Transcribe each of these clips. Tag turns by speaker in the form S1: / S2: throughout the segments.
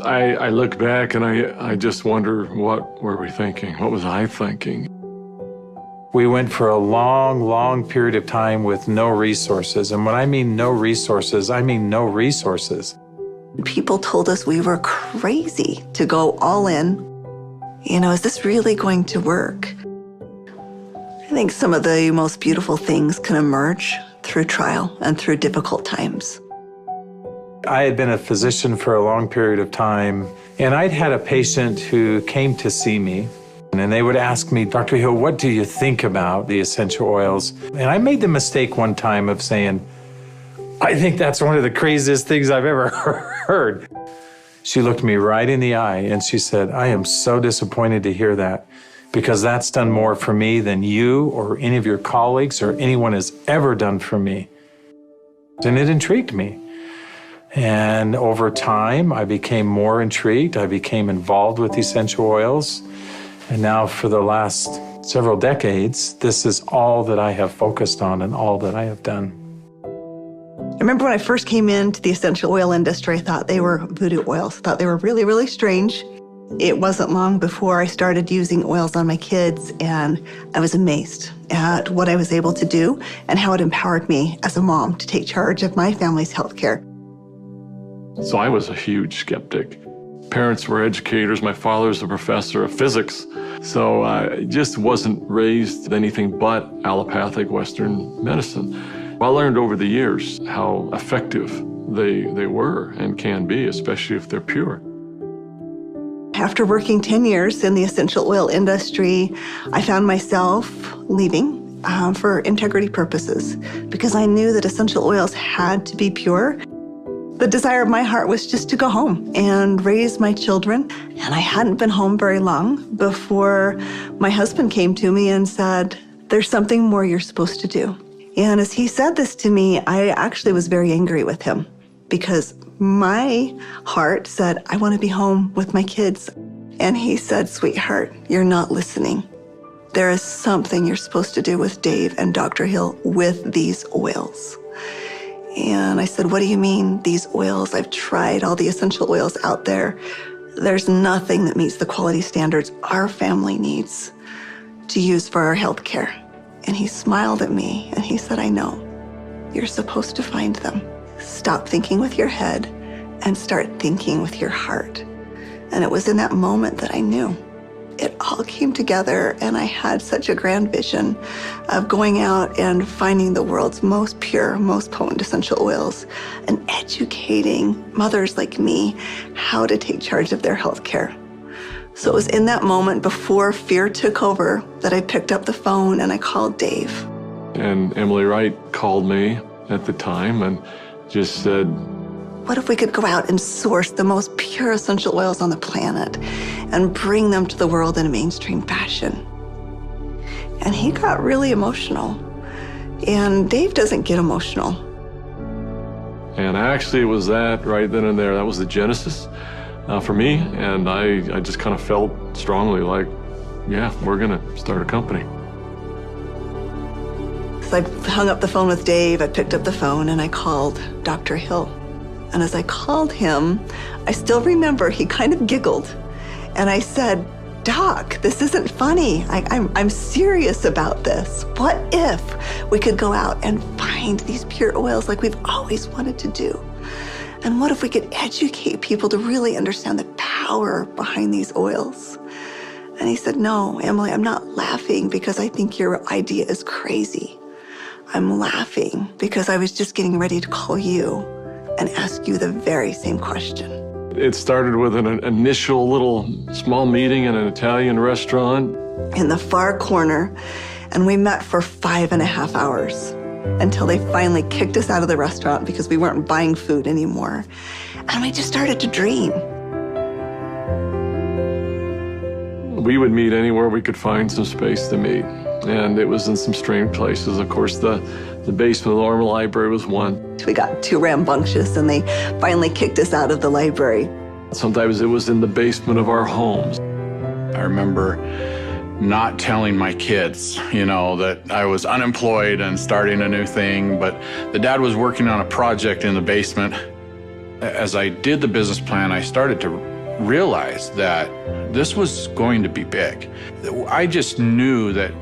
S1: I look back and I just wonder, what were we thinking? What was I thinking?
S2: We went for a long, long period of time with no resources. And when I mean no resources, I mean no resources.
S3: People told us we were crazy to go all in. You know, is this really going to work? I think some of the most beautiful things can emerge through trial and through difficult times.
S2: I had been a physician for a long period of time, and I'd had a patient who came to see me, and they would ask me, Dr. Hill, what do you think about the essential oils? And I made the mistake one time of saying, I think that's one of the craziest things I've ever heard. She looked me right in the eye and she said, I am so disappointed to hear that, because that's done more for me than you or any of your colleagues or anyone has ever done for me. And it intrigued me. And over time, I became more intrigued. I became involved with essential oils. And now for the last several decades, this is all that I have focused on and all that I have done.
S3: I remember when I first came into the essential oil industry, I thought they were voodoo oils. I thought they were really, really strange. It wasn't long before I started using oils on my kids, and I was amazed at what I was able to do and how it empowered me as a mom to take charge of my family's health care.
S1: So I was a huge skeptic. Parents were educators. My father was a professor of physics. So I just wasn't raised with anything but allopathic Western medicine. I learned over the years how effective they were and can be, especially if they're pure.
S3: After working 10 years in the essential oil industry, I found myself leaving for integrity purposes because I knew that essential oils had to be pure. The desire of my heart was just to go home and raise my children. And I hadn't been home very long before my husband came to me and said, there's something more you're supposed to do. And as he said this to me, I actually was very angry with him because my heart said, I want to be home with my kids. And he said, sweetheart, you're not listening. There is something you're supposed to do with Dave and Dr. Hill with these oils. And I said, what do you mean, these oils? I've tried all the essential oils out there. There's nothing that meets the quality standards our family needs to use for our health care. And he smiled at me and he said, I know. You're supposed to find them. Stop thinking with your head and start thinking with your heart. And it was in that moment that I knew. It all came together and I had such a grand vision of going out and finding the world's most pure, most potent essential oils and educating mothers like me how to take charge of their health care. So it was in that moment before fear took over that I picked up the phone and I called Dave.
S1: And Emily Wright called me at the time and just said,
S3: what if we could go out and source the most pure essential oils on the planet and bring them to the world in a mainstream fashion? And he got really emotional. And Dave doesn't get emotional.
S1: And actually it was that right then and there. That was the genesis for me. And I just kind of felt strongly like, yeah, we're going to start a company.
S3: So I hung up the phone with Dave. I picked up the phone and I called Dr. Hill. And as I called him, I still remember he kind of giggled. And I said, Doc, this isn't funny. I'm serious about this. What if we could go out and find these pure oils like we've always wanted to do? And what if we could educate people to really understand the power behind these oils? And he said, no, Emily, I'm not laughing because I think your idea is crazy. I'm laughing because I was just getting ready to call you and ask you the very same question.
S1: It started with an initial little small meeting in an Italian restaurant.
S3: In the far corner, and we met for 5.5 hours until they finally kicked us out of the restaurant because we weren't buying food anymore. And we just started to dream.
S1: We would meet anywhere we could find some space to meet. And it was in some strange places. Of course, the basement of the Normal Library was one.
S3: We got too rambunctious and they finally kicked us out of the library.
S1: Sometimes it was in the basement of our homes.
S4: I remember not telling my kids, that I was unemployed and starting a new thing, but the dad was working on a project in the basement. As I did the business plan, I started to realize that this was going to be big. I just knew that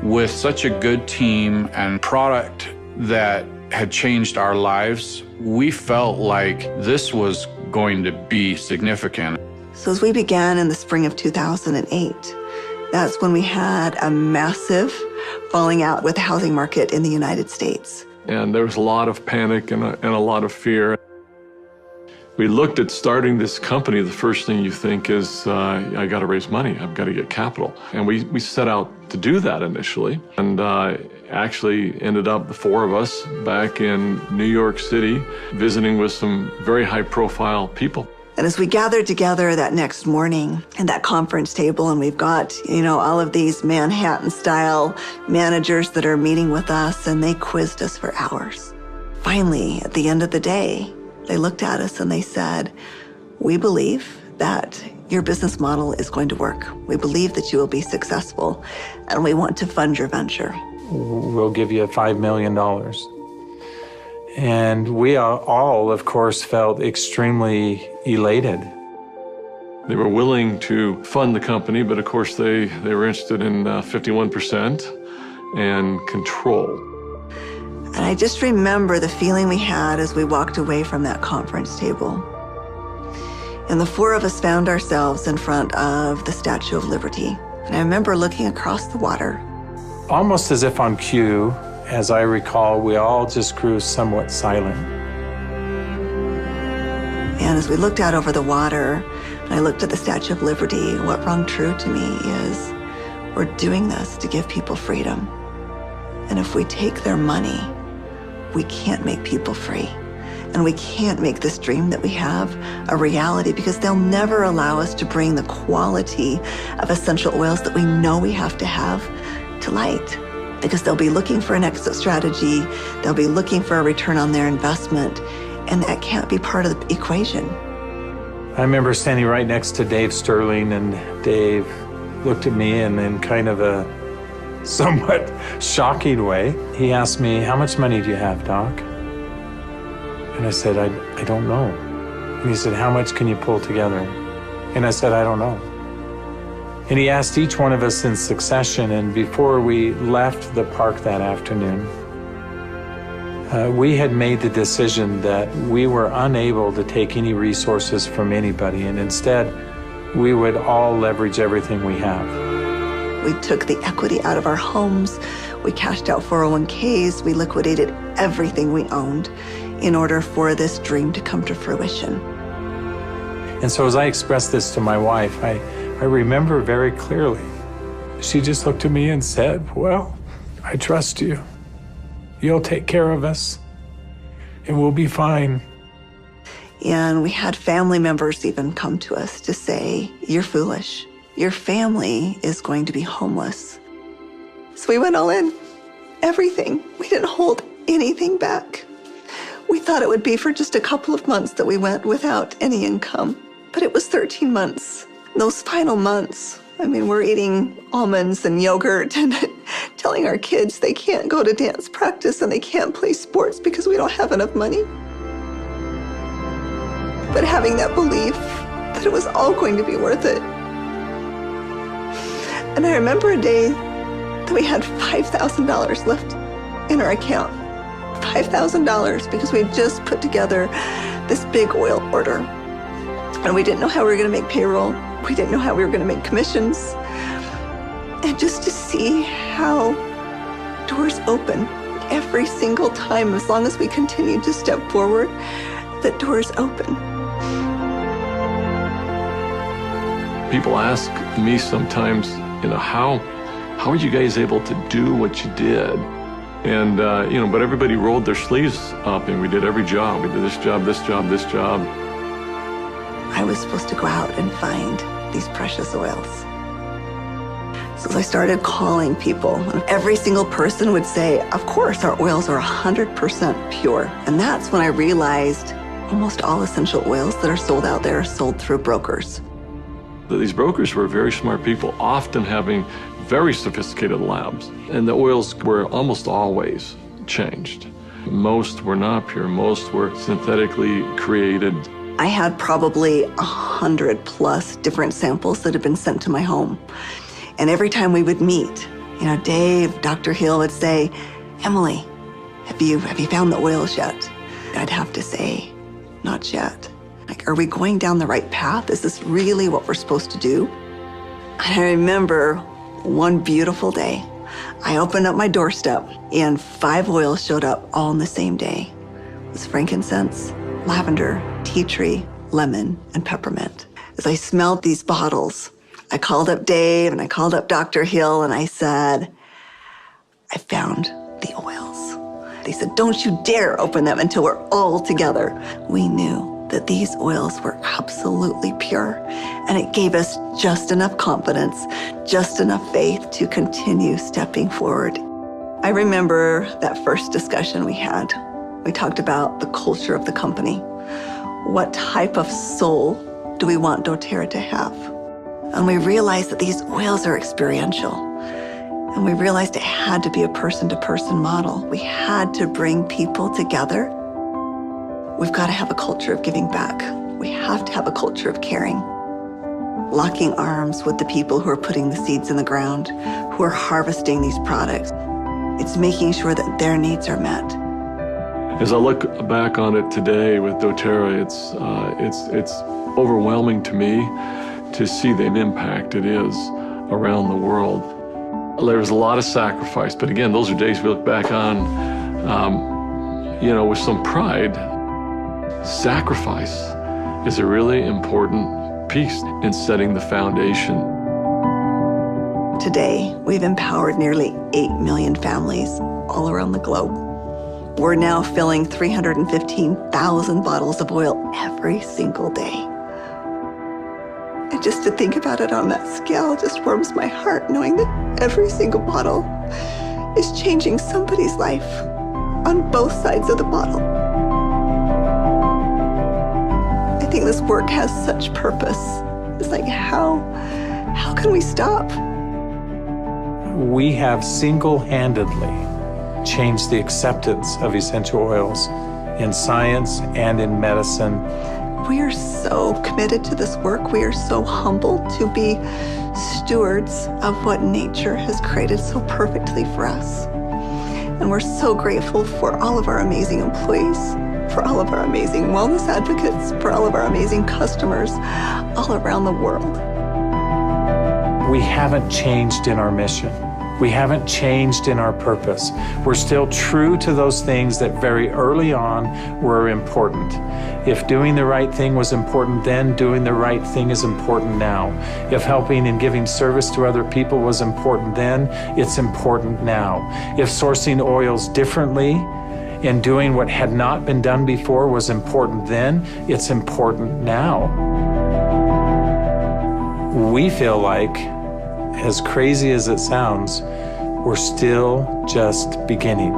S4: with such a good team and product that had changed our lives, we felt like this was going to be significant.
S3: So as we began in the spring of 2008, that's when we had a massive falling out with the housing market in the United States.
S1: And there was a lot of panic and a lot of fear. We looked at starting this company. The first thing you think is, I got to raise money. I've got to get capital. And we set out to do that initially. And actually ended up, the four of us, back in New York City, visiting with some very high-profile people.
S3: And as we gathered together that next morning at that conference table, and we've got, all of these Manhattan-style managers that are meeting with us, and they quizzed us for hours. Finally, at the end of the day, they looked at us and they said, "We believe that your business model is going to work. We believe that you will be successful, and we want to fund your venture.
S2: We'll give you $5 million. And we all, of course, felt extremely elated.
S1: They were willing to fund the company, but of course they were interested in 51% and control.
S3: And I just remember the feeling we had as we walked away from that conference table. And the four of us found ourselves in front of the Statue of Liberty. And I remember looking across the water.
S2: Almost as if on cue, as I recall, we all just grew somewhat silent.
S3: And as we looked out over the water, and I looked at the Statue of Liberty, what rung true to me is, we're doing this to give people freedom. And if we take their money, we can't make people free. And we can't make this dream that we have a reality, because they'll never allow us to bring the quality of essential oils that we know we have to light. Because they'll be looking for an exit strategy, they'll be looking for a return on their investment, and that can't be part of the equation.
S2: I remember standing right next to Dave Sterling, and Dave looked at me, and in kind of a somewhat shocking way, he asked me, "How much money do you have, Doc?" And I said, I don't know. And he said, "How much can you pull together?" And I said, "I don't know." And he asked each one of us in succession, and before we left the park that afternoon, we had made the decision that we were unable to take any resources from anybody, and instead, we would all leverage everything we have.
S3: We took the equity out of our homes, we cashed out 401ks, we liquidated everything we owned in order for this dream to come to fruition.
S2: And so as I expressed this to my wife, I remember very clearly, she just looked at me and said, "Well, I trust you. You'll take care of us, and we'll be fine."
S3: And we had family members even come to us to say, "You're foolish. Your family is going to be homeless." So we went all in, everything. We didn't hold anything back. We thought it would be for just a couple of months that we went without any income, but it was 13 months. Those final months, we're eating almonds and yogurt and telling our kids they can't go to dance practice and they can't play sports because we don't have enough money. But having that belief that it was all going to be worth it. And I remember a day that we had $5,000 left in our account. $5,000 because we had just put together this big oil order. And we didn't know how we were going to make payroll. We didn't know how we were going to make commissions. And just to see how doors open every single time, as long as we continued to step forward, that doors open.
S1: People ask me sometimes, how are you guys able to do what you did? And, but everybody rolled their sleeves up and we did every job. We did this job, this job, this job.
S3: I was supposed to go out and find these precious oils. So as I started calling people, every single person would say, "Of course, our oils are 100% pure." And that's when I realized almost all essential oils that are sold out there are sold through brokers.
S1: These brokers were very smart people, often having very sophisticated labs. And the oils were almost always changed. Most were not pure. Most were synthetically created
S3: I had probably 100+ different samples that had been sent to my home. And every time we would meet, Dave, Dr. Hill would say, Emily, have you found the oils yet? I'd have to say, not yet. Like, are we going down the right path? Is this really what we're supposed to do? And I remember one beautiful day, I opened up my doorstep and 5 oils showed up all in the same day. It was frankincense, lavender, tea tree, lemon, and peppermint. As I smelled these bottles, I called up Dave and I called up Dr. Hill and I said, I found the oils. They said, don't you dare open them until we're all together. We knew that these oils were absolutely pure, and it gave us just enough confidence, just enough faith to continue stepping forward. I remember that first discussion we had. We talked about the culture of the company. What type of soul do we want doTerra to have? And we realized that these oils are experiential. And we realized it had to be a person-to-person model. We had to bring people together. We've got to have a culture of giving back. We have to have a culture of caring. Locking arms with the people who are putting the seeds in the ground, who are harvesting these products. It's making sure that their needs are met.
S1: As I look back on it today with doTerra, it's overwhelming to me to see the impact it is around the world. There's a lot of sacrifice, but again, those are days we look back on, with some pride. Sacrifice is a really important piece in setting the foundation.
S3: Today, we've empowered nearly 8 million families all around the globe. We're now filling 315,000 bottles of oil every single day. And just to think about it on that scale just warms my heart, knowing that every single bottle is changing somebody's life on both sides of the bottle. I think this work has such purpose. It's like, how can we stop?
S2: We have single-handedly changed the acceptance of essential oils in science and in medicine.
S3: We are so committed to this work. We are so humbled to be stewards of what nature has created so perfectly for us. And we're so grateful for all of our amazing employees, for all of our amazing wellness advocates, for all of our amazing customers all around the world.
S2: We haven't changed in our mission. We haven't changed in our purpose. We're still true to those things that very early on were important. If doing the right thing was important then, doing the right thing is important now. If helping and giving service to other people was important then, it's important now. If sourcing oils differently and doing what had not been done before was important then, it's important now. We feel like, as crazy as it sounds, we're still just beginning.